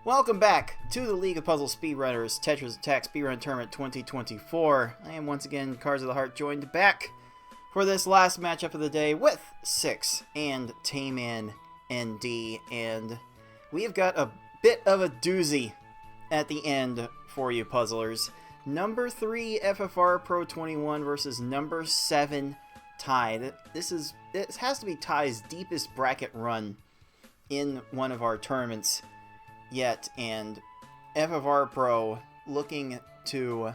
Welcome back to the League of Puzzle Speedrunners Tetris Attack Speedrun Tournament 2024. I am once again, Cards of the Heart, joined back for this last matchup of the day with Six and Tayman ND. And we have got a bit of a doozy at the end for you puzzlers. Number 3 FFR Pro 21 versus number 7 Ty. This has to be Ty's deepest bracket run in one of our tournaments yet, and FFR Pro looking to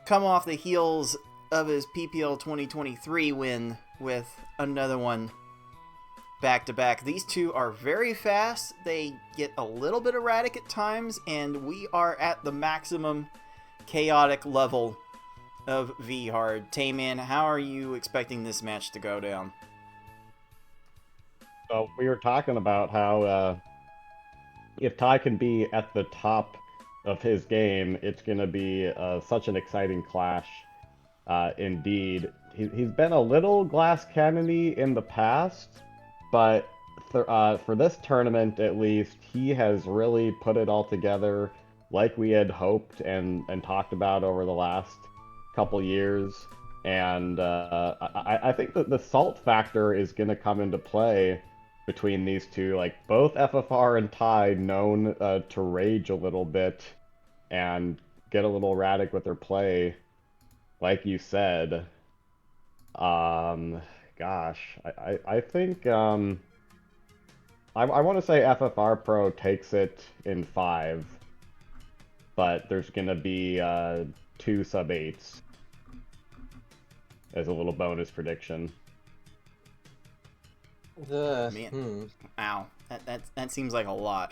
come off the heels of his PPL 2023 win with another one back to back. These two are very fast, they get a little bit erratic at times, and we are at the maximum chaotic level of V-Hard. Tayman, how are you expecting this match to go down? So we were talking about how if Ty can be at the top of his game, it's going to be such an exciting clash. Indeed, he's been a little glass cannony in the past, but for this tournament at least, he has really put it all together like we had hoped and talked about over the last couple years. And I think that the salt factor is going to come into play between these two. Like, both FFR and Ty known to rage a little bit and get a little erratic with their play, like you said. Gosh, I think I want to say FFR Pro takes it in 5, but there's gonna be 2 sub-8s as a little bonus prediction. Man, ow, that seems like a lot.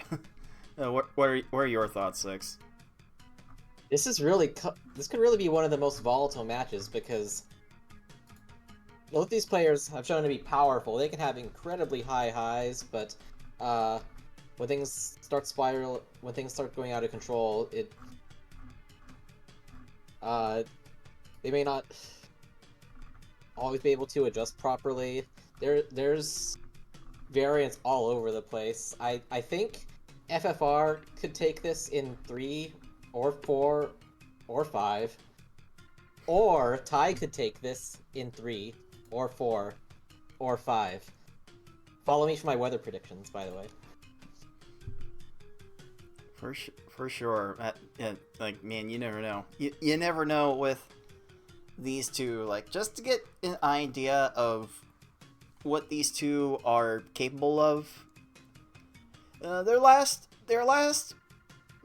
What are your thoughts, Six? This could really be one of the most volatile matches because both these players have shown to be powerful. They can have incredibly high highs, but when things start going out of control, they may not always be able to adjust properly. There's variance all over the place. I think FFR could take this in 3 or 4 or 5, or Ty could take this in 3 or 4 or 5. Follow me for my weather predictions, by the way. For sure. Like, man, you never know. You never know with these two. Like, just to get an idea of what these two are capable of. Their last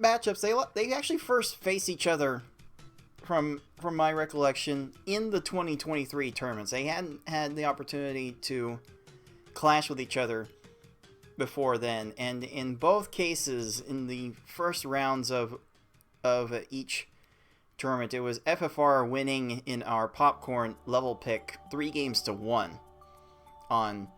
matchups, they actually first faced each other, from my recollection, in the 2023 tournaments. They hadn't had the opportunity to clash with each other before then, and in both cases, in the first rounds of each tournament, it was FFR winning in our popcorn level pick 3-1 on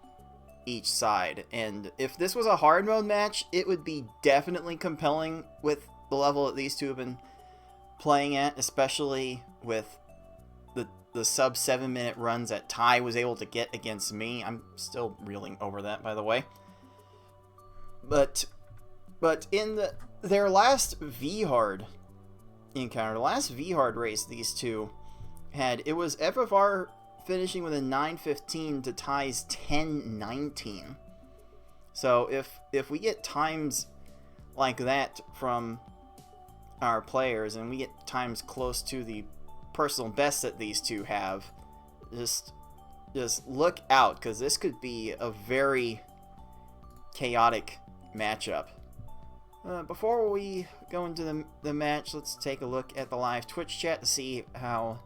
each side. And if this was a hard mode match, it would be definitely compelling with the level that these two have been playing at, especially with the sub 7-minute runs that Ty was able to get against me. I'm still reeling over that, by the way. But in their last V-Hard encounter, the last V-Hard race these two had, it was FFR finishing with a 9:15 to Ty's 10:19. So if we get times like that from our players, and we get times close to the personal best that these two have, just look out, because this could be a very chaotic matchup. Before we go into the match, let's take a look at the live Twitch chat to see how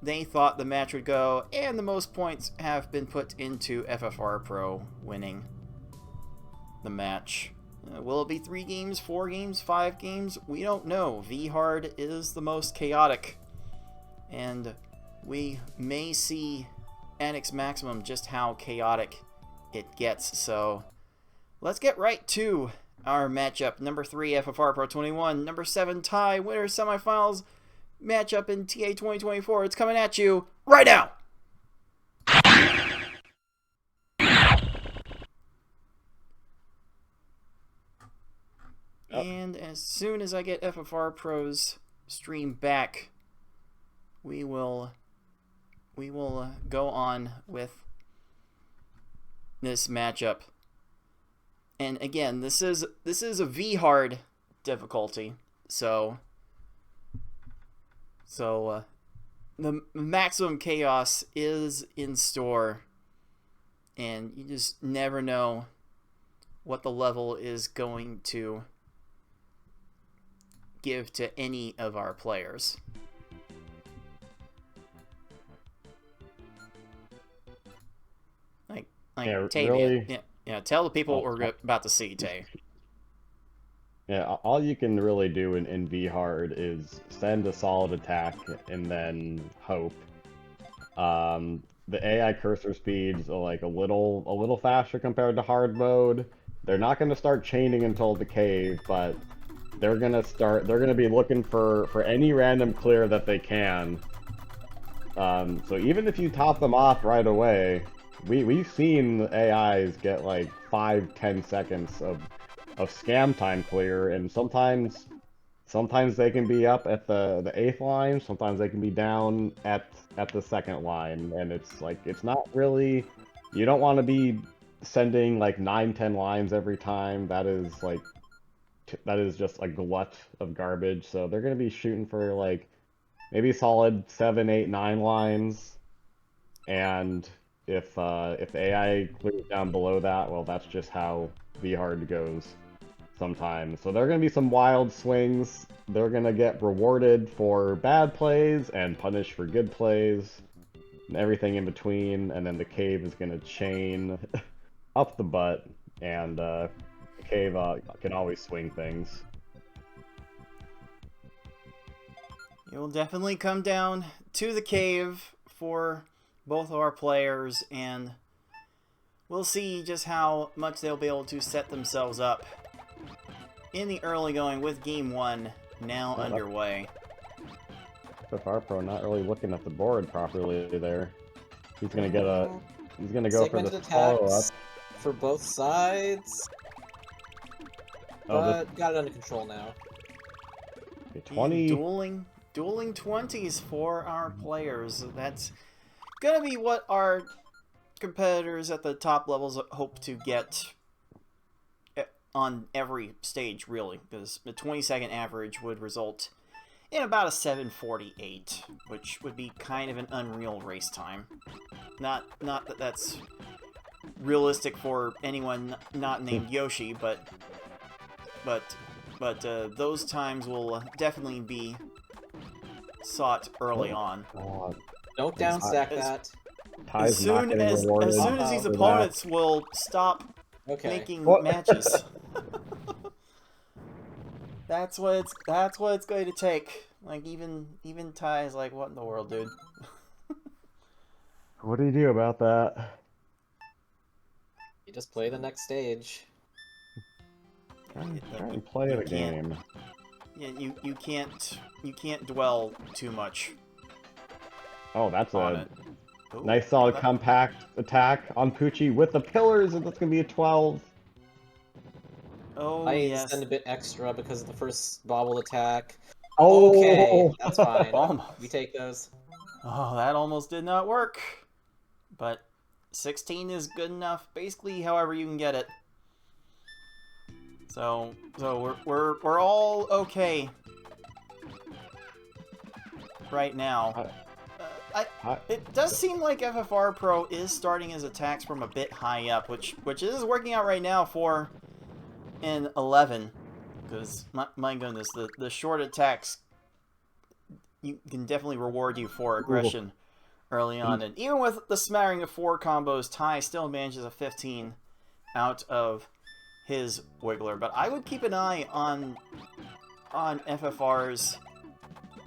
they thought the match would go, and the most points have been put into FFR Pro winning the match. Will it be 3 games, 4 games, 5 games? We don't know. V-Hard is the most chaotic, and we may see at its maximum just how chaotic it gets. So let's get right to our matchup. Number 3 FFR Pro 21, number 7 Ty, winner semifinals matchup in TA 2024. It's coming at you right now. And as soon as I get FFR Pro's stream back, we will go on with this matchup. And again, this is a V hard difficulty, so the maximum chaos is in store, and you just never know what the level is going to give to any of our players. Like Yeah, Tay, really. yeah. Tell the people what we're about to see, Tay. Yeah, all you can really do in V hard is send a solid attack and then hope. The AI cursor speeds are like a little faster compared to hard mode. They're not going to start chaining until the cave, but they're gonna be looking for any random clear that they can. So even if you top them off right away, we've seen the AIs get like 5-10 seconds of scam time clear, and sometimes they can be up at the 8th line, sometimes they can be down at the 2nd line, and it's like, it's not really, you don't want to be sending like 9-10 lines every time. That is just a glut of garbage. So they're going to be shooting for like maybe solid 7, 8, 9 lines, and if the AI clears down below that, well, that's just how V hard goes sometimes. So there are going to be some wild swings. They're going to get rewarded for bad plays and punished for good plays, and everything in between. And then the cave is going to chain up the butt, and the cave can always swing things. It will definitely come down to the cave for both of our players, and we'll see just how much they'll be able to set themselves up in the early going with Game 1 now underway. FFR Pro not really looking at the board properly there. He's gonna go for the follow-up for both sides. But got it under control now. 20 dueling 20s for our players. That's gonna be what our competitors at the top levels hope to get on every stage, really, because the 20-second average would result in about a 7:48, which would be kind of an unreal race time. Not that that's realistic for anyone not named Yoshi, but those times will definitely be sought early on. Don't downstack that. As soon as these opponents will stop making matches. That's what it's going to take. Like even Ty is like, what in the world, dude? What do you do about that? You just play the next stage. Try and play the game. Yeah, you can't dwell too much. Oh, that's on a it. nice solid compact attack on Poochie with the pillars, and that's gonna be a 12. Oh, I yes. send a bit extra because of the first bobble attack. Oh, okay, that's fine. We take those. Oh, that almost did not work. But 16 is good enough, basically however you can get it. So we're all okay right now. It does seem like FFR Pro is starting his attacks from a bit high up, which is working out right now for an 11, because my goodness, the short attacks you can definitely reward you for aggression early on, and even with the smattering of 4 combos, Ty still manages a 15 out of his Wiggler. But I would keep an eye on FFR's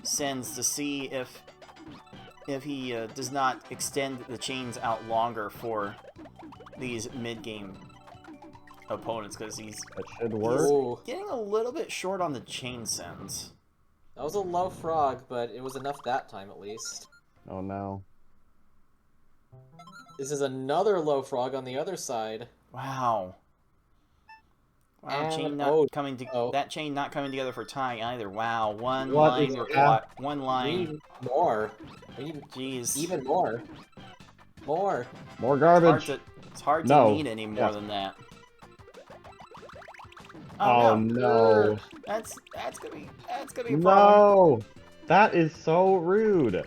sends to see if he does not extend the chains out longer for these mid-game opponents, because he's getting a little bit short on the chain sends. That was a low frog, but it was enough that time at least. Oh no. This is another low frog on the other side. Wow. Wow, And- chain not oh, coming to oh. that chain not coming together for Ty either. Wow, one What line is one We line. need more. We need Jeez. even more. More. More It's hard garbage. to No. need any more Yes. than that. Oh no. That's gonna be a problem. No! That is so rude.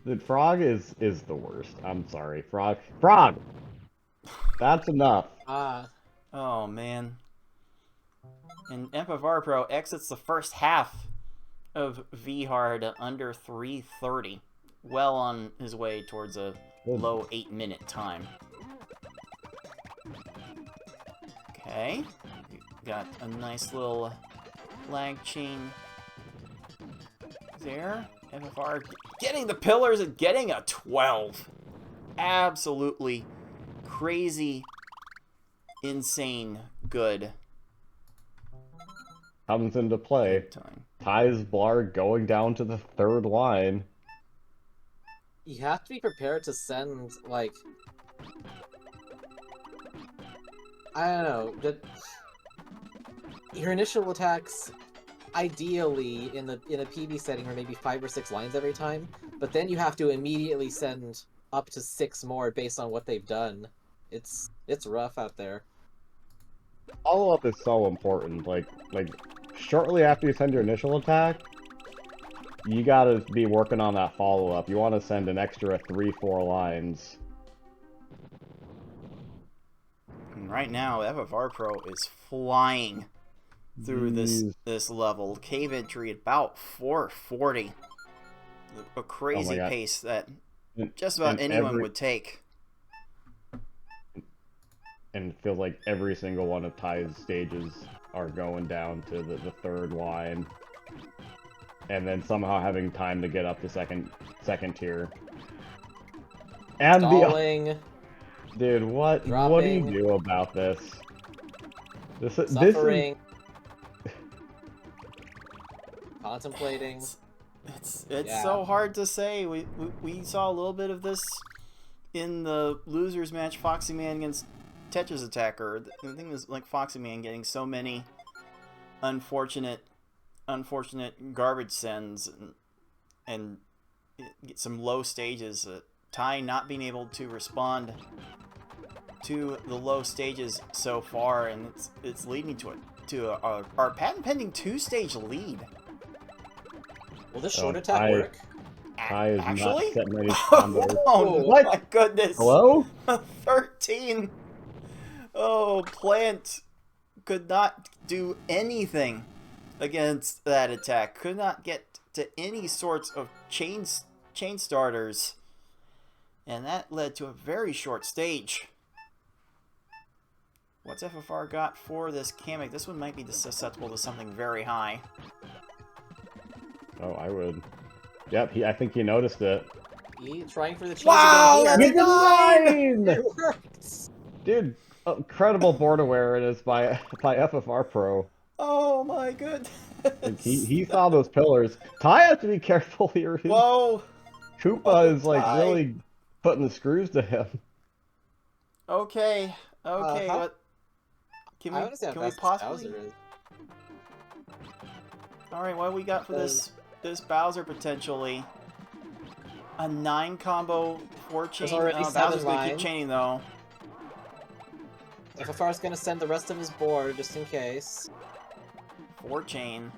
The frog is the worst. I'm sorry. Frog. Frog! That's enough. Ah. Oh man. And FFR Pro exits the first half of V Hard under 3:30. Well on his way towards a low 8-minute time. Okay. Got a nice little lag chain there. FFR getting the pillars and getting a 12. Absolutely crazy, insane good. Comes into play. Big time. Ty's bar going down to the third line. You have to be prepared to send, like... I don't know, your initial attacks, ideally, in a PB setting, are maybe 5 or 6 lines every time, but then you have to immediately send up to 6 more based on what they've done. It's rough out there. Follow-up is so important. Like shortly after you send your initial attack, you gotta be working on that follow-up. You want to send an extra 3-4 lines. And right now, FFR Pro is flying through this level. Cave entry at about 440. A crazy pace that just about anyone would take. And it feels like every single one of Ty's stages are going down to the third line. And then somehow having time to get up to second tier. And Stalling. Dude, what do you do about this? Suffering. Contemplating. It's so hard to say. We saw a little bit of this in the losers match, Foxy Man against Tetris Attacker. The thing is, like, Foxy Man getting so many unfortunate garbage sends and get some low stages. Ty not being able to respond to the low stages so far, and it's leading to our patent pending 2-stage lead. Will this short attack work? Ty is Actually? not setting any combos. Oh What? my goodness! Hello? 13. Oh, Plant could not do anything against that attack. Could not get to any sorts of chain starters, and that led to a very short stage. What's FFR got for this Kamek? This one might be susceptible to something very high. Oh, I would. Yep, I think he noticed it. He's trying for the cheese Wow, again. that's a 9! It worked! Dude, incredible board awareness by FFR Pro. Oh my goodness! He saw those pillars. Ty has to be careful here. Whoa! Koopa is like Ty. really putting the screws to him. Okay. What? Can I we understand can we how fast possibly? Bowser is. All right, what do we got for this Bowser potentially? A 9 combo 4 chain. There's already 7 Bowser's gonna keep lines. chaining though. FFR's gonna send the rest of his board just in case. 4 chain.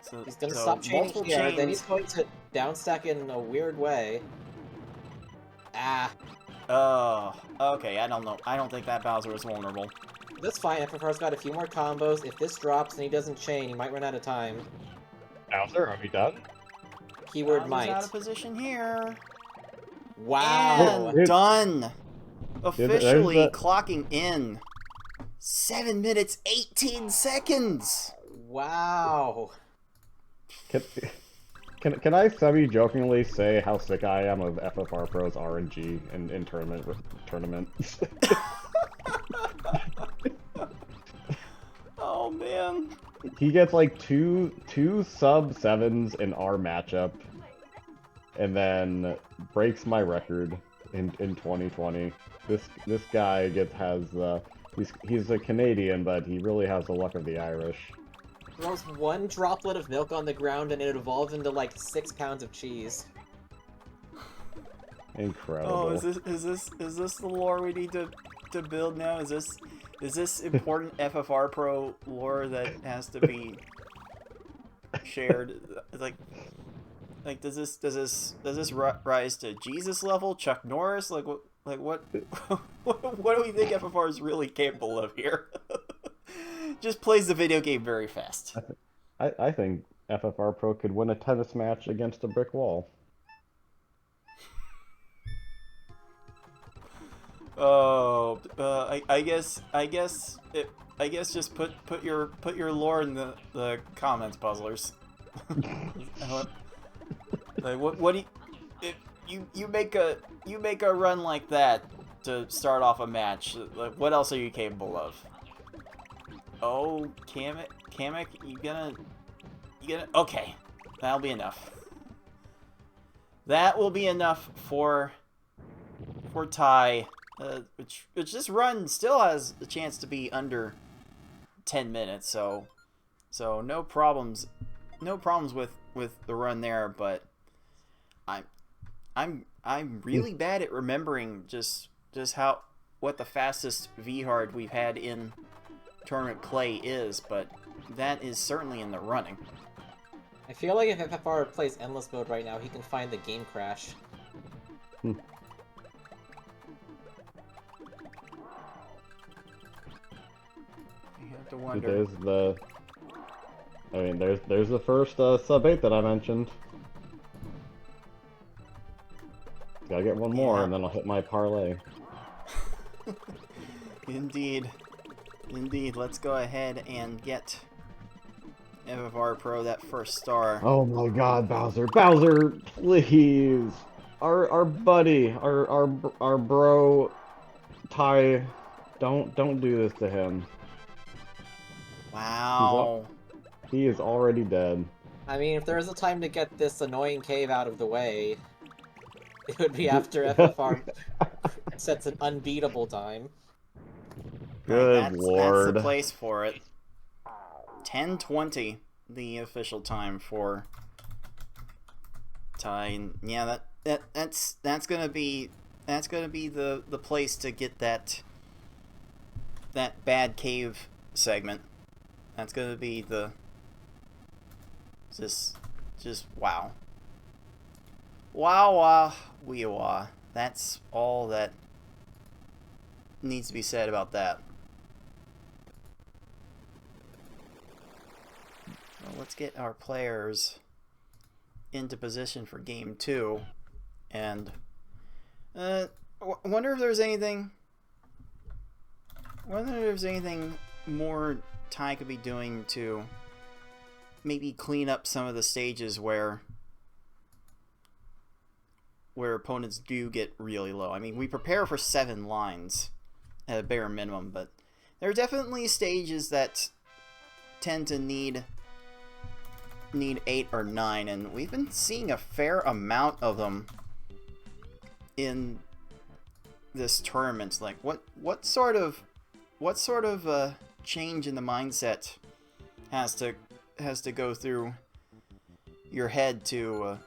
So, He's gonna stop chaining multiple here, then he's chains. going to downstack in a weird way. Ah, Oh, okay. I don't know. I don't think that Bowser is vulnerable. that's fine. FFR's got a few more combos. If this drops and he doesn't chain, he might run out of time. Bowser, are we done? Keyword Bowser's might. out of position here. Wow. And done. there's Officially the- clocking in. 7 minutes 18 seconds. Wow. Can I semi-jokingly say how sick I am of FFR Pro's RNG in tournaments? Oh man. He gets like two sub-7s in our matchup, and then breaks my record in 2020. This guy has the He's a Canadian, but he really has the luck of the Irish. There was one droplet of milk on the ground and it evolved into like 6 pounds of cheese. Incredible. Oh, is this the lore we need to build now? Is this important FFR Pro lore that has to be shared? Like does this rise to Jesus level? Chuck Norris? Like what what do we think FFR is really capable of here? Just plays the video game very fast. I think FFR Pro could win a tennis match against a brick wall. Oh, I guess just put your lore in the comments, puzzlers. Like what do you make a run like that to start off a match? Like what else are you capable of? Oh, Kamek, you gonna okay, that'll be enough. That will be enough for Ty. Which this run still has a chance to be under 10 minutes, so no problems with the run there. But I'm really bad at remembering just what the fastest VHard we've had in tournament play is, but that is certainly in the running. I feel like if FFR plays endless mode right now, he can find the game crash. To wonder. There's the first sub-8 that I mentioned. Gotta get one more, and then I'll hit my parlay. Indeed. Let's go ahead and get FFR Pro that first star. Oh my God, Bowser, please! Our buddy, our bro, Ty, don't do this to him. Wow. He is already dead. I mean, if there was a time to get this annoying cave out of the way, it would be after FFR sets an unbeatable time. Good lord. That's the place for it. 10:20, the official time for Ty. And yeah, that's gonna be the place to get that bad cave segment. That's gonna be the just wow. Wee wah. That's all that needs to be said about that. Well, let's get our players into position for game 2, and wonder if there's anything more Ty could be doing to maybe clean up some of the stages where opponents do get really low. I mean, we prepare for 7 lines at a bare minimum, but there are definitely stages that tend to need 8 or 9, and we've been seeing a fair amount of them in this tournament. Like what sort of change in the mindset has to go through your head to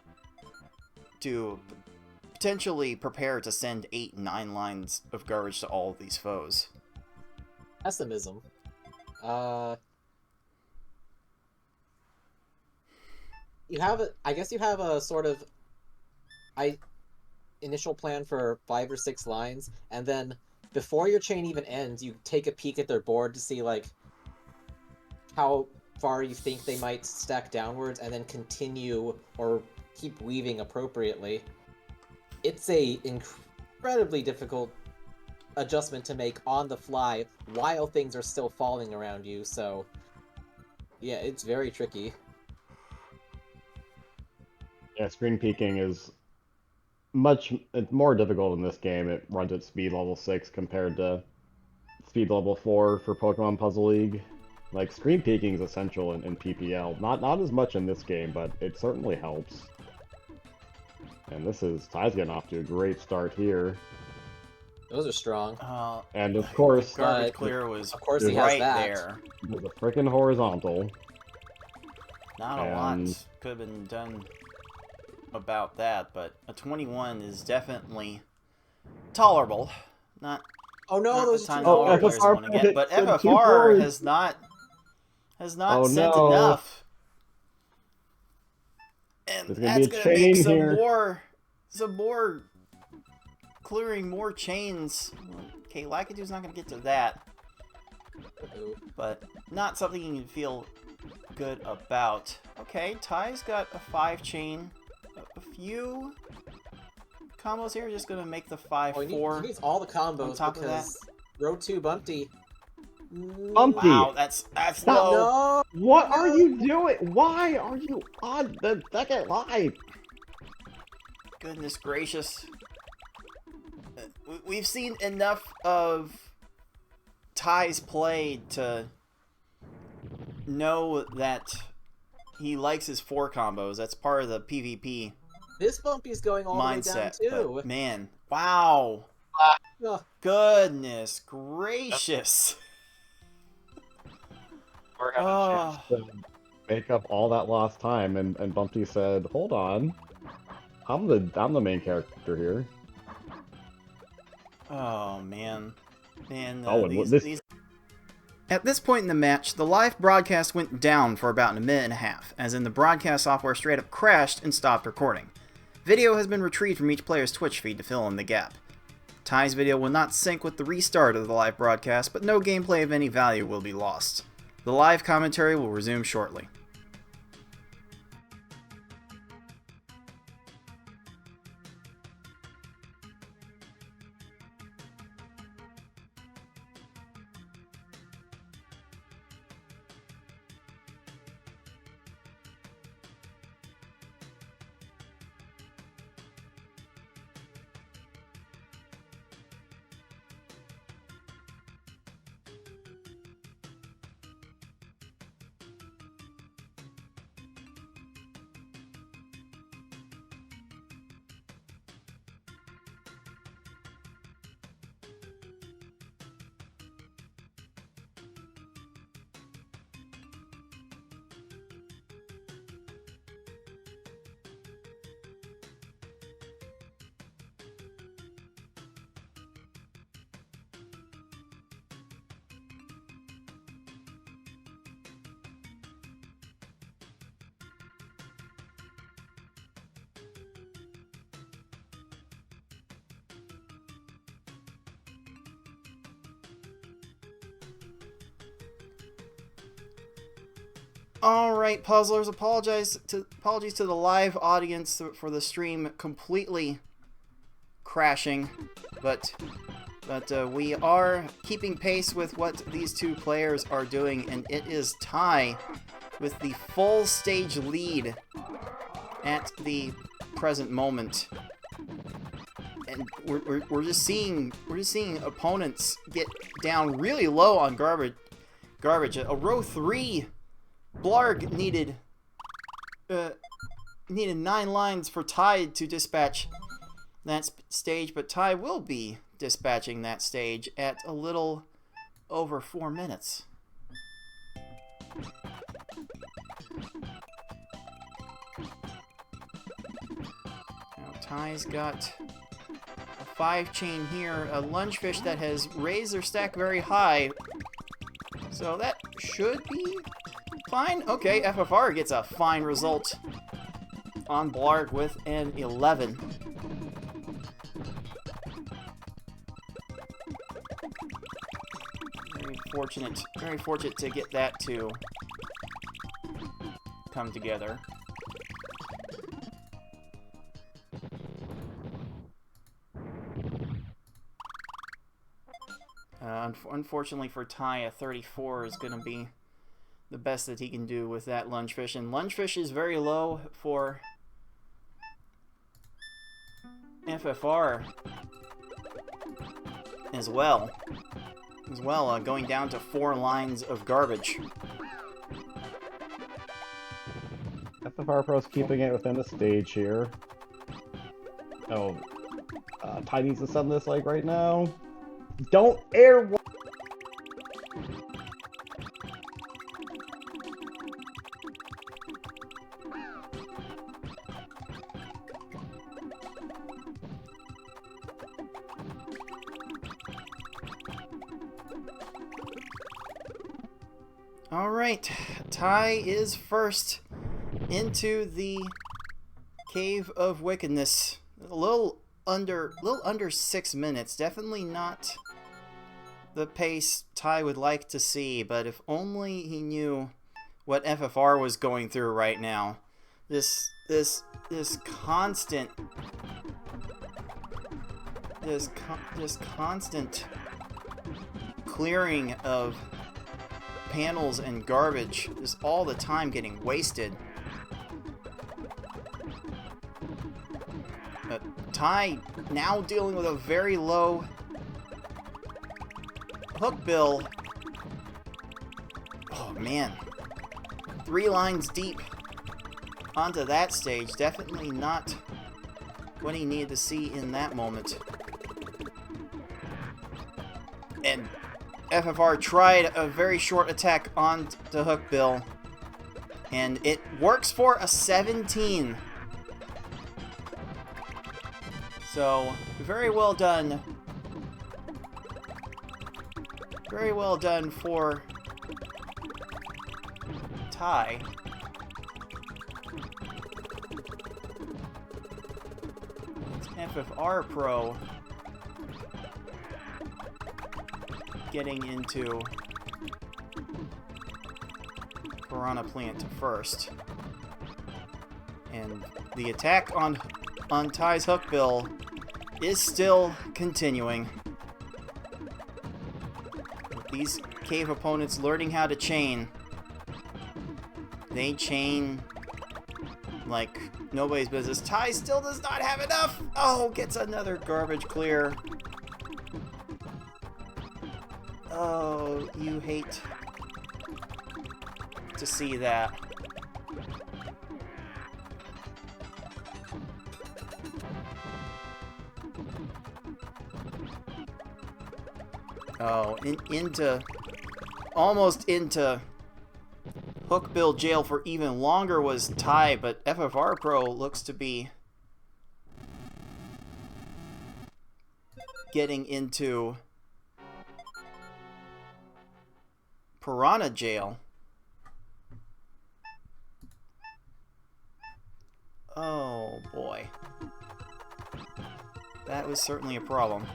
potentially prepare to send 8, 9 lines of garbage to all of these foes? Pessimism. I guess you have a sort of initial plan for 5 or 6 lines, and then before your chain even ends, you take a peek at their board to see like how far you think they might stack downwards, and then continue or keep weaving appropriately. It's a incredibly difficult adjustment to make on the fly while things are still falling around you, so yeah, it's very tricky. Yeah, screen peeking is it's more difficult in this game. It runs at speed level 6 compared to speed level 4 for Pokemon Puzzle League. Like, screen peeking is essential in PPL. Not as much in this game, but it certainly helps. And Ty's getting off to a great start here. Those are strong. And of course, Garbage But- clear was Of course he has right that. there. the freaking horizontal. Not a lot could have been done about that, but a 21 is definitely tolerable. Not Oh no, not those the are time too all our FFR players want to get, but hit the two FFR boards. has not Oh, sent no. enough. And There's gonna that's be a gonna make chain some here. more clearing more chains. Okay, Lakadu's not gonna get to that, Uh-oh. but not something you can feel good about. Okay, Ty's got a 5 chain. A few combos here are just gonna make the 5-4. He needs all the combos on top of that. because row 2 Bumpty. Bumpty. Wow, that's Stop. low. No! What are you doing? Why are you on the second line? Goodness gracious. We've seen enough of Ty's play to know that he likes his 4 combos. That's part of the PvP This Bumpy's going all mindset. the way down But too. man, wow. Ugh. Goodness gracious. We're having Oh. a chance to make up all that lost time, and Bumpty said, "Hold on, I'm the main character here." Oh man. Man, Oh, and this- these... At this point in the match, the live broadcast went down for about a minute and a half, as in the broadcast software straight up crashed and stopped recording. Video has been retrieved from each player's Twitch feed to fill in the gap. Ty's video will not sync with the restart of the live broadcast, but no gameplay of any value will be lost. The live commentary will resume shortly. Alright, puzzlers, apologies to the live audience for the stream completely crashing, but we are keeping pace with what these two players are doing, and it is Ty with the full stage lead at the present moment. And we're just seeing opponents get down really low on garbage. A row 3. Blarg needed 9 lines for Ty to dispatch that stage, but Ty will be dispatching that stage at a little over 4 minutes. Now Ty's got a 5 chain here, a lunge fish that has raised their stack very high, so that should be fine. Okay, FFR gets a fine result on Blarg with an 11. Very fortunate to get that to come together. Unfortunately for Ty, a 34 is going to be the best that he can do with that lunge fish, and lunge fish is very low for FFR as well. Going down to 4 lines of garbage. FFR Pro's keeping it within the stage here. Oh, Ty needs to send this like right now. Don't air. All right, Ty is first into the Cave of Wickedness. A little under 6 minutes. Definitely not the pace Ty would like to see, but if only he knew what FFR was going through right now. This constant clearing of panels and garbage is all the time getting wasted. Ty now dealing with a very low hook bill. Oh man, 3 lines deep onto that stage. Definitely not what he needed to see in that moment. And FFR tried a very short attack on the hook bill, and it works for a 17. So, very well done. Very well done for Ty. It's FFR Pro getting into Piranha Plant first. And the attack on Ty's hook bill is still continuing. With these cave opponents learning how to chain, they chain like nobody's business. Ty still does not have enough. Oh, gets another garbage clear. Oh, you hate to see that. Oh, almost into hookbill jail for even longer was Ty, but FFR Pro looks to be getting into Piranha jail. Oh boy. That was certainly a problem.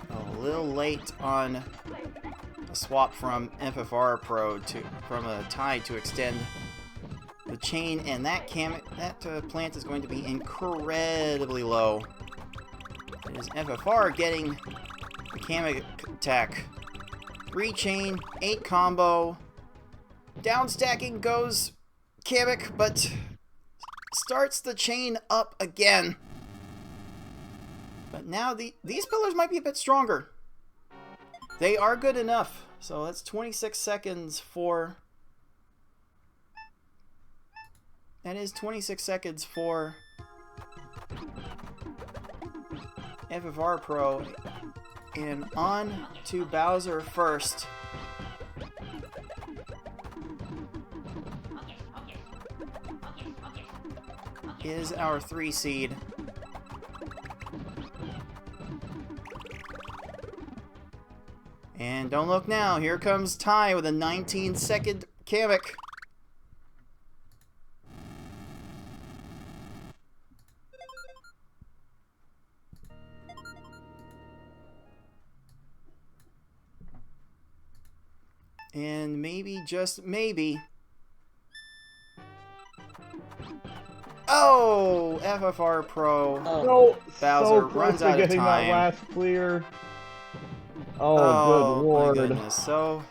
A little late on a swap from FFR Pro from a Ty to extend the chain, and that plant is going to be incredibly low. It is FFR getting the Kamek attack. 3 chain, 8 combo. Down stacking goes Kamek, but starts the chain up again. But now these pillars might be a bit stronger. They are good enough. So that's 26 seconds for... That is 26 seconds for FFR Pro. And on to Bowser first. Is our 3 seed. And don't look now, here comes Ty with a 19-second Kamek. And maybe, just maybe... Oh! FFR Pro. No, Bowser so close runs to out of getting time. that last clear. Oh, good lord. My goodness. So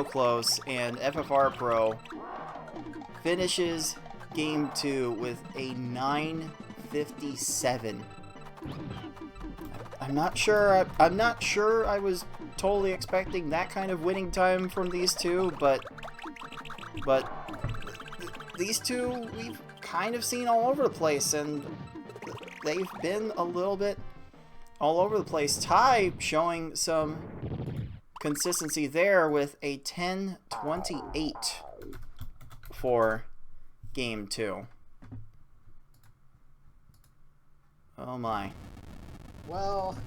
close. And FFR Pro finishes game 2 with a 9:57. I'm not sure I was totally expecting that kind of winning time from these two, but these two, we've kind of seen all over the place, and they've been a little bit all over the place. Ty showing some consistency there with a 10-28 for game 2. Oh my. Well,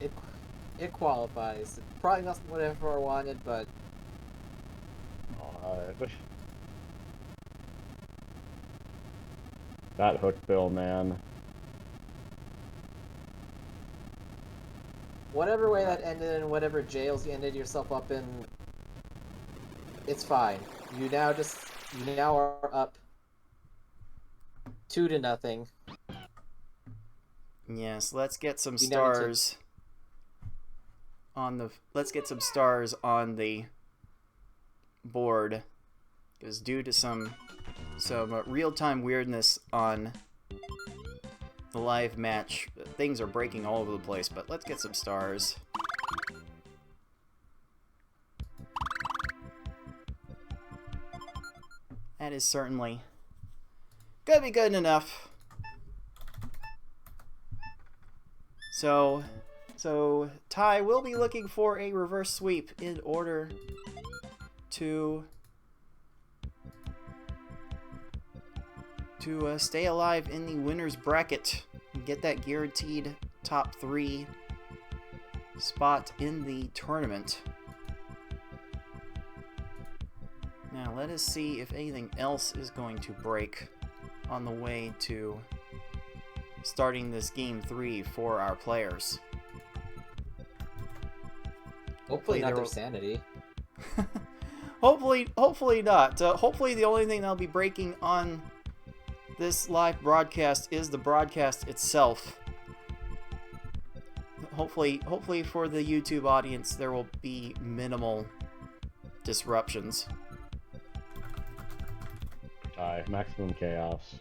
it qualifies. Probably not what FFR wanted, but that hook bill, man. whatever way that ended and whatever jails you ended yourself up in, it's fine. You now are up 2-0. Yes, let's get some You know, stars on the. Let's get some stars on the board, because due to some real-time weirdness on the live match, things are breaking all over the place. But let's get some stars. That is certainly gonna be good enough. So Ty will be looking for a reverse sweep in order to stay alive in the winner's bracket and get that guaranteed top 3 spot in the tournament. Now let us see if anything else is going to break on the way to starting this game 3 for our players. Hopefully not their sanity. Hopefully not. Hopefully the only thing that'll be breaking on this live broadcast is the broadcast itself. Hopefully for the YouTube audience there will be minimal disruptions. Maximum chaos.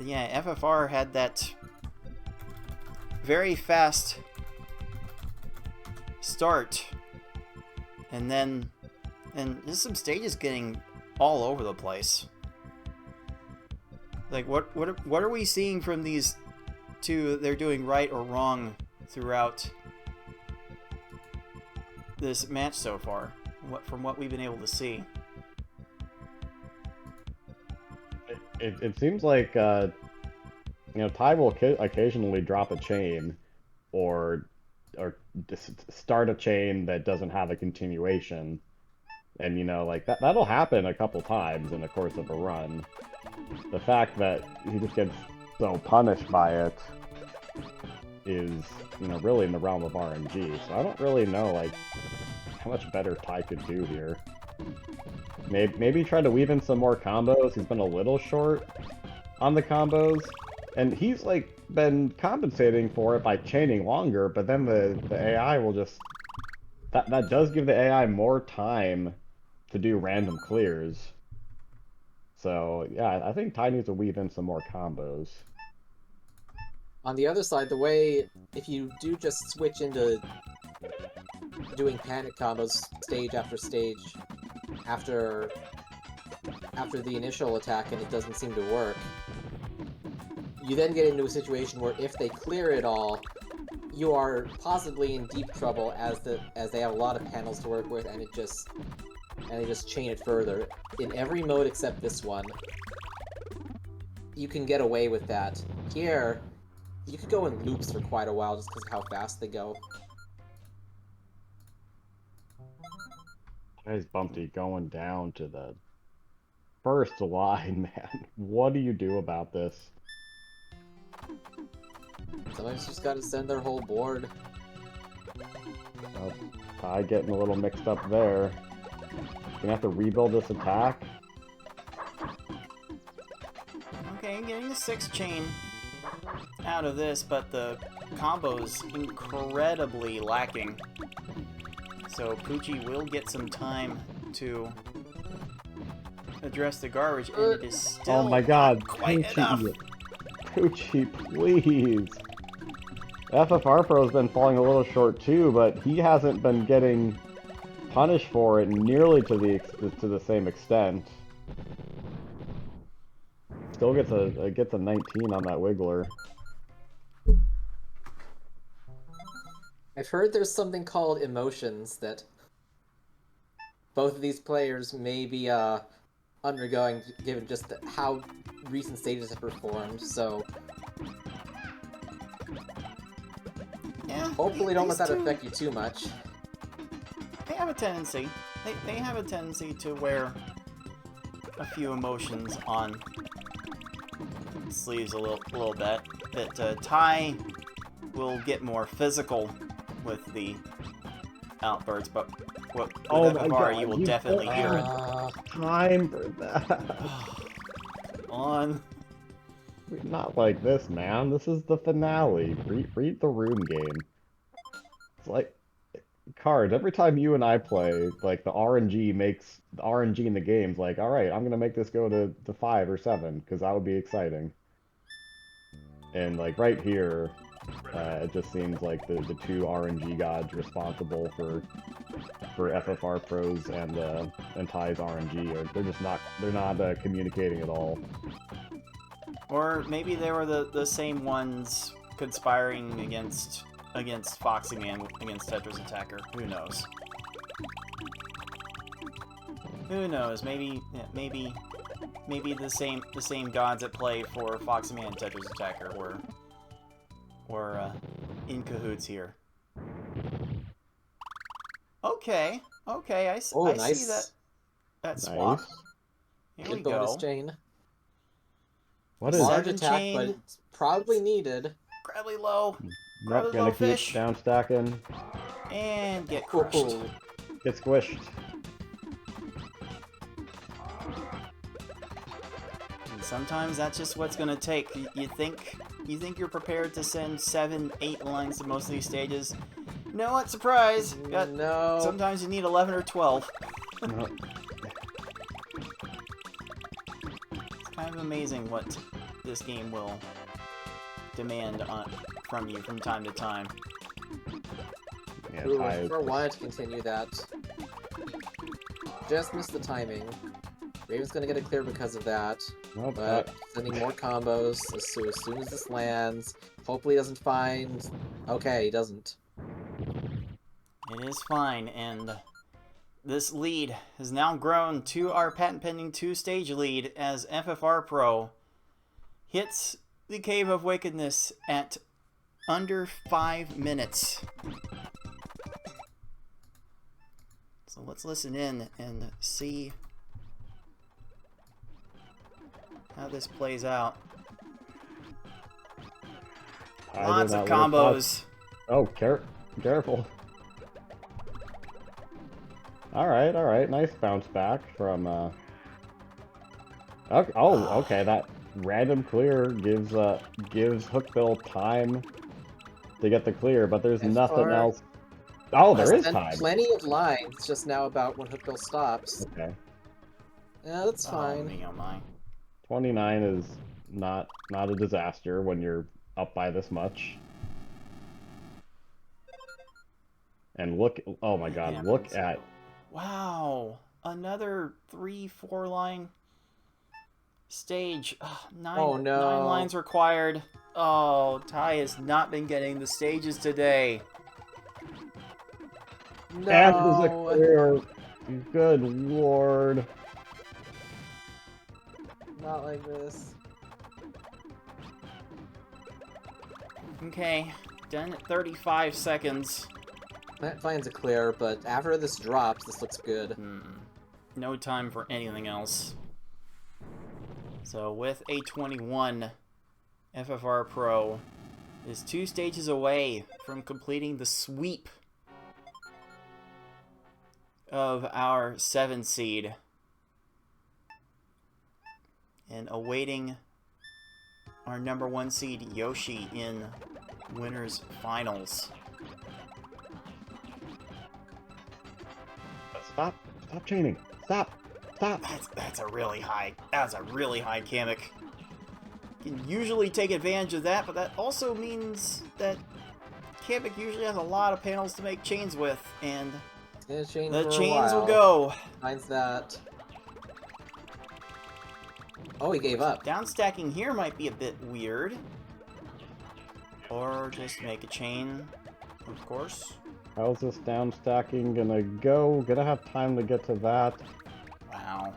Yeah, FFR had that very fast start, and just some stages getting all over the place. Like, what are we seeing from these two? They're doing right or wrong throughout this match so far, from what we've been able to see. It seems like Ty will occasionally drop a chain, or start a chain that doesn't have a continuation, and like that'll happen a couple times in the course of a run. The fact that he just gets so punished by it is really in the realm of RNG. So I don't really know how much better Ty could do here. Maybe try to weave in some more combos. He's been a little short on the combos, and he's been compensating for it by chaining longer, but then the AI will just that does give the AI more time to do random clears. So yeah, I think Ty needs to weave in some more combos. On the other side, if you do just switch into doing panic combos stage after stage after the initial attack and it doesn't seem to work, you then get into a situation where if they clear it all, you are possibly in deep trouble as they have a lot of panels to work with, and they just chain it further. In every mode except this one, you can get away with that. Here, you could go in loops for quite a while just because of how fast they go. Guys, Bumpty going down to the first line, man. What do you do about this? Sometimes you just gotta send their whole board. Oh, Ty getting a little mixed up there. Gonna have to rebuild this attack. Okay, getting the 6 chain out of this, but the combo's incredibly lacking. So Poochie will get some time to address the garbage, and it is still oh my god, not quite enough. Poochie, please. FFR Pro's been falling a little short too, but he hasn't been getting punished for it nearly to the same extent. Still gets a 19 on that Wiggler. I've heard there's something called emotions that both of these players may be undergoing, given just how recent stages have performed. So Yeah. hopefully, don't let these that two, affect you too much. They have a tendency. They have a tendency to wear a few emotions on sleeves a little bit. That Ty will get more physical with the outbursts, but with Oh my FFR, God, you will you definitely don't hear have it. time for that. On. Not like this, man. This is the finale. Read the room game. It's like cards. Every time you and I play, like the RNG in the game's like, all right, I'm gonna make this go to 5 or 7 because that would be exciting. And like right here, it just seems like the two RNG gods responsible for FFR Pros and Ty's RNG, or they're not communicating at all. Or maybe they were the same ones conspiring against Foxy Man against Tetris Attacker. Who knows? Who knows? Maybe the same gods at play for Foxy Man and Tetris Attacker were in cahoots here. Okay, I Nice. see that swap. Nice. Here Good we bonus go. chain. What is Large Seven attack, chain. but it's probably needed. Incredibly low. Yep, Incredibly gonna low keep fish. down stacking. And get crushed. Ooh. Get squished. And sometimes that's just what's gonna take. You think you're prepared to send 7, 8 lines to most of these stages? No, what surprise! No. Sometimes you need 11 or 12. No. It's kind of amazing what this game will demand from you from time to time. Yeah, Ooh, Ty if I wanted to continue that. Just missed the timing. Raven's gonna get a clear because of that. Nope, But sending more combos as soon as this lands. Hopefully he doesn't find... Okay, he doesn't. It is fine, and this lead has now grown to our patent-pending 2-stage lead as FFR Pro hits the Cave of Wickedness at under 5 minutes. So let's listen in and see how this plays out. Ty Lots did of that little pause. combos. Oh, careful. All right. Nice bounce back from. Okay. That random clear gives Hookbill time to get the clear, but there's As nothing far- else. Oh, there is Sent time. plenty of lines. It's just now about when Hookbill stops. Okay. Yeah, that's Oh, fine. me, oh my. 29 is not a disaster when you're up by this much. And look, oh my God, Yeah, look that's- at. Wow, another 3-4 line stage. Oh, no. 9 lines required. Oh, Ty has not been getting the stages today. That was a No. clear. Good lord. Not like this. Okay, done at 35 seconds. That finds a clear, but after this drops, this looks good. No time for anything else. So with a 21, FFR Pro is 2 stages away from completing the sweep of our 7 seed and awaiting our number 1 seed Yoshi in winners finals. Stop chaining. Stop. That's a really high. That's a really high Kamek. You can usually take advantage of that, but that also means that Kibik usually has a lot of panels to make chains with, and It's gonna change the for a chains will while. go. Finds that. Oh, he gave up. Down stacking here might be a bit weird. Or just make a chain, of course. How's this down stacking gonna go? Gonna have time to get to that. Wow.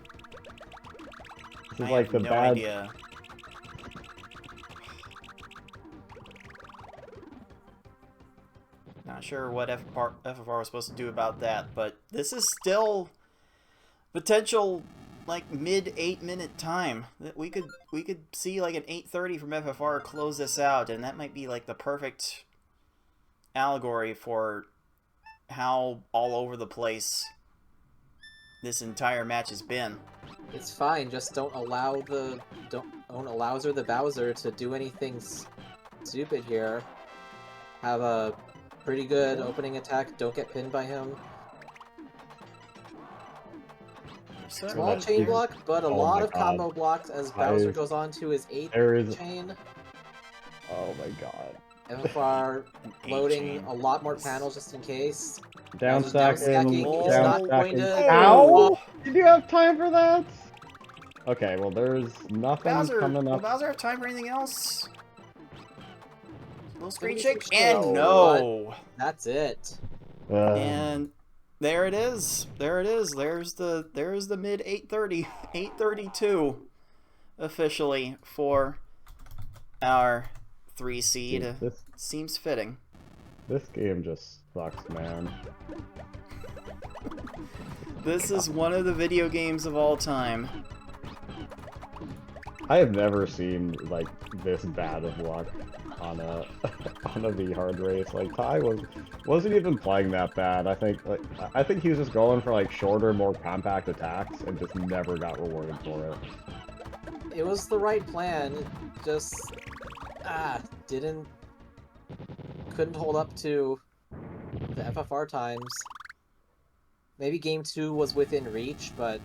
This is I like have the no bad. idea. Not sure what FFR was supposed to do about that, but this is still potential like mid 8-minute time. That we could see like an 8:30 from FFR close this out, and that might be like the perfect allegory for how all over the place this entire match has been. It's fine. Just don't allow Zer the Bowser to do anything stupid here. Have a pretty good opening attack. Don't get pinned by him. Small chain block, but a lot of combo blocks as Bowser goes on to his 8th chain. Oh my god. FFR loading a lot more panels just in case. Down stacking. is not going to. Ow! Did you have time for that? Okay, well there's nothing coming up. Will Bowser have time for anything else? Little screen Maybe shake, some and shake. no! That's it. And there it is. There it is. There's the mid 8:30, 8:32 officially for our 3 seed. Dude, this seems fitting. This game just sucks, man. This is one of the video games of all time. I have never seen like this bad of luck on a on a V hard race. Like Ty wasn't even playing that bad. I think he was just going for like shorter, more compact attacks and just never got rewarded for it. It was the right plan. Just couldn't hold up to the FFR times. Maybe game 2 was within reach, but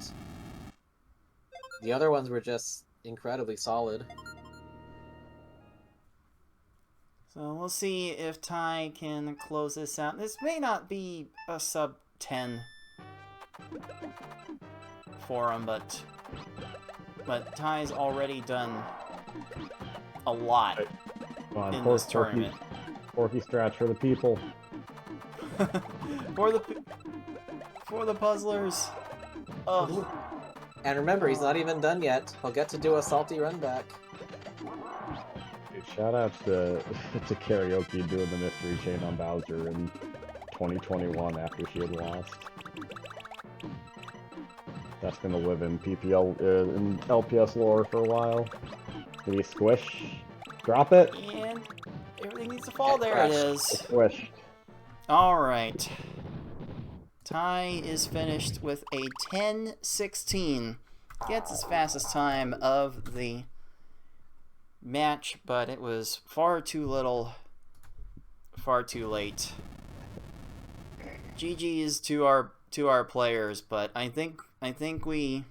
the other ones were just incredibly solid. So we'll see if Ty can close this out. This may not be a sub 10 for him, but Ty's already done a lot in this tournament. Porky Stratch for the people. for the puzzlers. Ugh. And remember, he's not even done yet. He'll get to do a salty run back. Dude, shout out to Karaoke doing the mystery chain on Bowser in 2021 after she had lost. That's gonna live in PPL in LPS lore for a while. Did he squish? Drop it? And everything needs to fall. There it is. Squish. Alright. Ty is finished with a 10:16. Gets his fastest time of the match, but it was far too little, far too late. GG's to our players, but I think we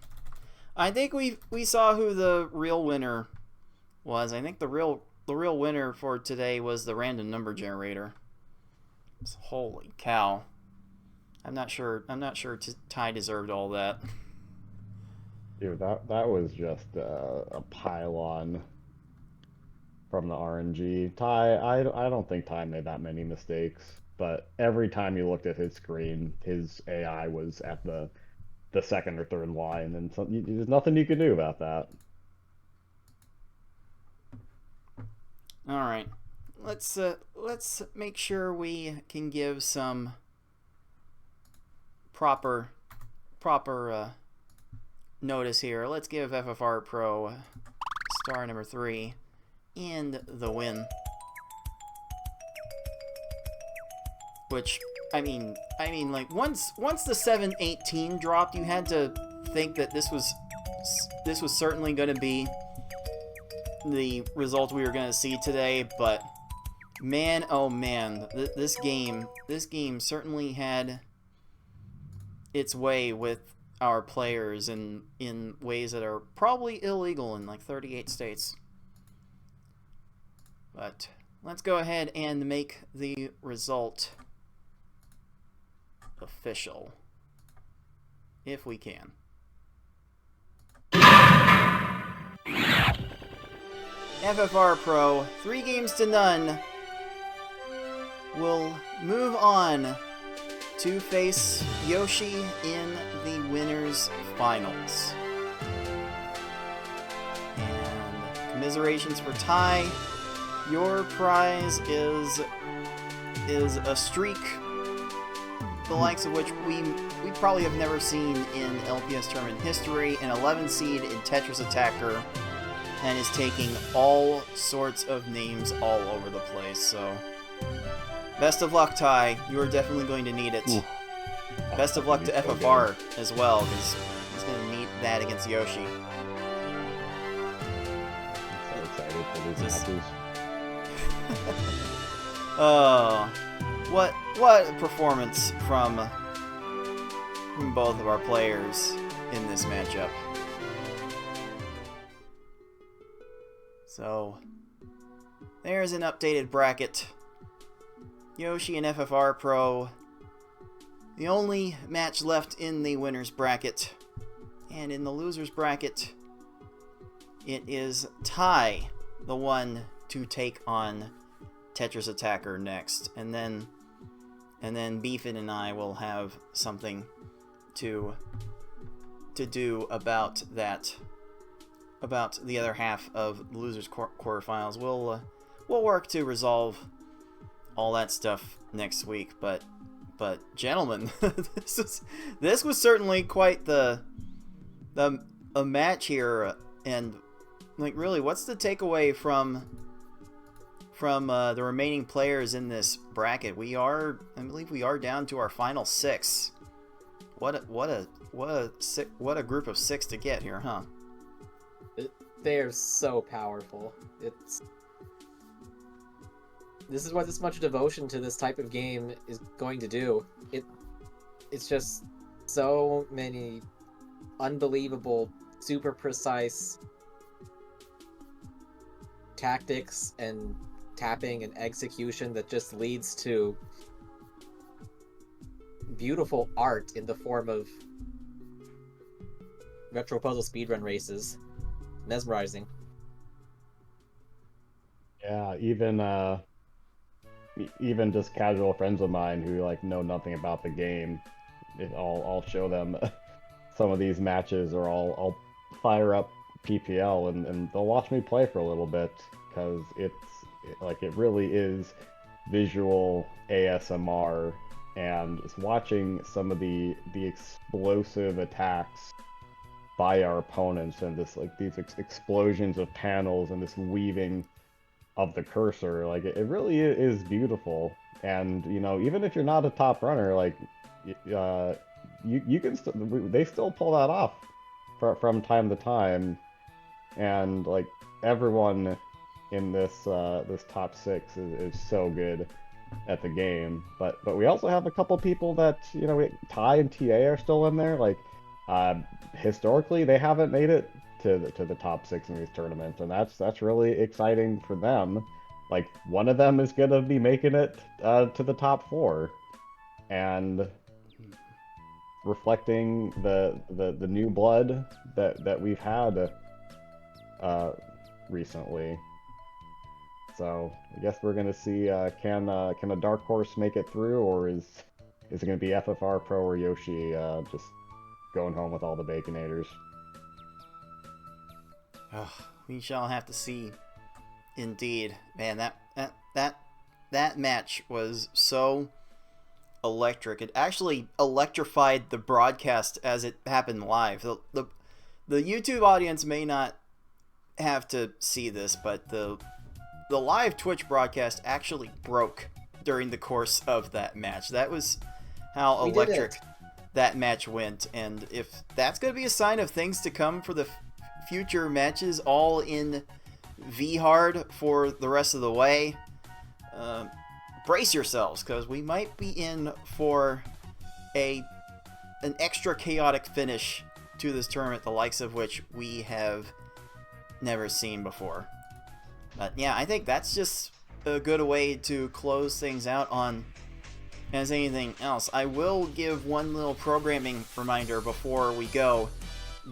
saw who the real winner was. I think the real winner for today was the random number generator. Holy cow. I'm not sure Ty deserved all that. Dude, that was just a pile-on from the RNG. Ty, I don't think Ty made that many mistakes, but every time you looked at his screen, his AI was at the second or third line, and there's nothing you can do about that. All right, let's make sure we can give some proper notice here. Let's give FFR Pro star number 3 and the win. Which I mean, like once the 7:18 dropped, you had to think that this was certainly going to be the result we were going to see today. But man, oh man, this game certainly had its way with our players in ways that are probably illegal in like 38 states. But let's go ahead and make the result official, if we can. FFR Pro, 3-0 will move on to face Yoshi in the winners finals. And commiserations for Ty. Your prize is a streak the likes of which we probably have never seen in LPS tournament history, an 11 seed in Tetris Attacker, and is taking all sorts of names all over the place. So best of luck, Ty. You are definitely going to need it. Best of luck to FFR as well, because he's going to need that against Yoshi. I'm so excited for these matches. Oh, what a performance from both of our players in this matchup. So, there's an updated bracket. Yoshi and FFR Pro, the only match left in the winner's bracket. And in the loser's bracket, it is Ty, the one to take on Tetris Attacker next. And then Beefin and I will have something to do about that, about the other half of the losers quarterfinals. We'll work to resolve all that stuff next week. But gentlemen, this was certainly quite a match here. And like, really, what's the takeaway from the remaining players in this bracket? I believe we are down to our final 6. What a group of 6 to get here, huh? They are so powerful. This is what this much devotion to this type of game is going to do. It's just so many unbelievable, super precise tactics and tapping and execution that just leads to beautiful art in the form of retro puzzle speedrun races. Mesmerizing. Yeah, even just casual friends of mine who like know nothing about the game, I'll show them some of these matches, or I'll fire up PPL and they'll watch me play for a little bit, because it really is visual ASMR, and just watching some of the explosive attacks by our opponents, and this these explosions of panels and this weaving of the cursor, like it really is beautiful. And even if you're not a top runner, like you can they still pull that off from time to time, and like everyone in this top 6 is so good at the game. But we also have a couple people that Ty and TA are still in there. Like historically, they haven't made it to the top 6 in these tournaments, and that's really exciting for them. Like one of them is gonna be making it to the top 4, and reflecting the new blood that we've had recently. So I guess we're gonna see can a dark horse make it through, or is it gonna be FFR Pro or Yoshi just going home with all the Baconators? We shall have to see. Indeed, man, that match was so electric. It actually electrified the broadcast as it happened live. The YouTube audience may not have to see this, but the live Twitch broadcast actually broke during the course of that match. That was how electric that match went. And if that's going to be a sign of things to come for the future matches, all in V-Hard for the rest of the way, brace yourselves, because we might be in for an extra chaotic finish to this tournament, the likes of which we have never seen before. But yeah, I think that's good a way to close things out on as anything else. I will give one little programming reminder before we go.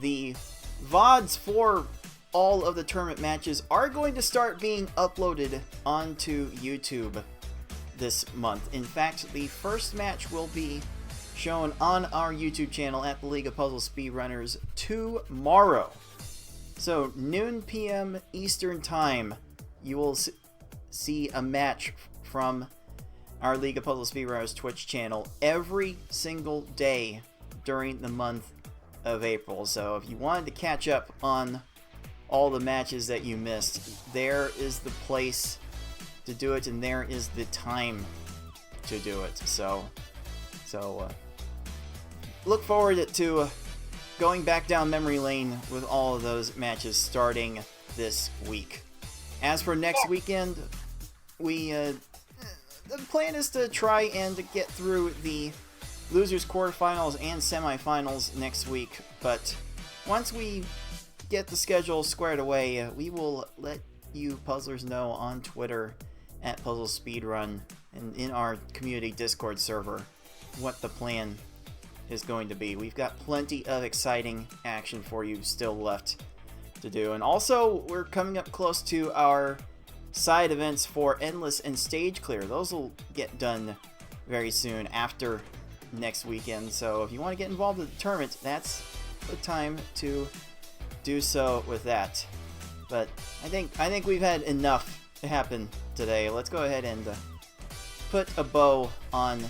The VODs for all of the tournament matches are going to start being uploaded onto YouTube this month. In fact, the first match will be shown on our YouTube channel at the League of Puzzle Speedrunners tomorrow. So, noon p.m. Eastern Time, you will see a match from our League of Puzzle Speedrunners Twitch channel every single day during the month of April. So, if you wanted to catch up on all the matches that you missed, there is the place to do it, and there is the time to do it. So look forward to going back down memory lane with all of those matches starting this week. As for next weekend, the plan is to try and get through the losers quarterfinals and semifinals next week, but once we get the schedule squared away, we will let you puzzlers know on Twitter at Puzzle Speedrun and in our community Discord server what the plan is going to be. We've got plenty of exciting action for you still left to do. And also, we're coming up close to our side events for Endless and Stage Clear. Those will get done very soon after next weekend. So if you want to get involved in the tournament, that's the time to do so with that. But I think we've had enough to happen today. Let's go ahead and put a bow on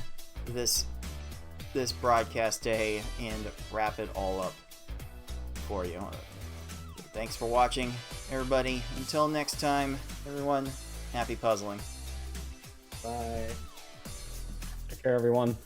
this broadcast day and wrap it all up for you. Thanks for watching, everybody. Until next time, everyone, happy puzzling. Bye. Take care, everyone.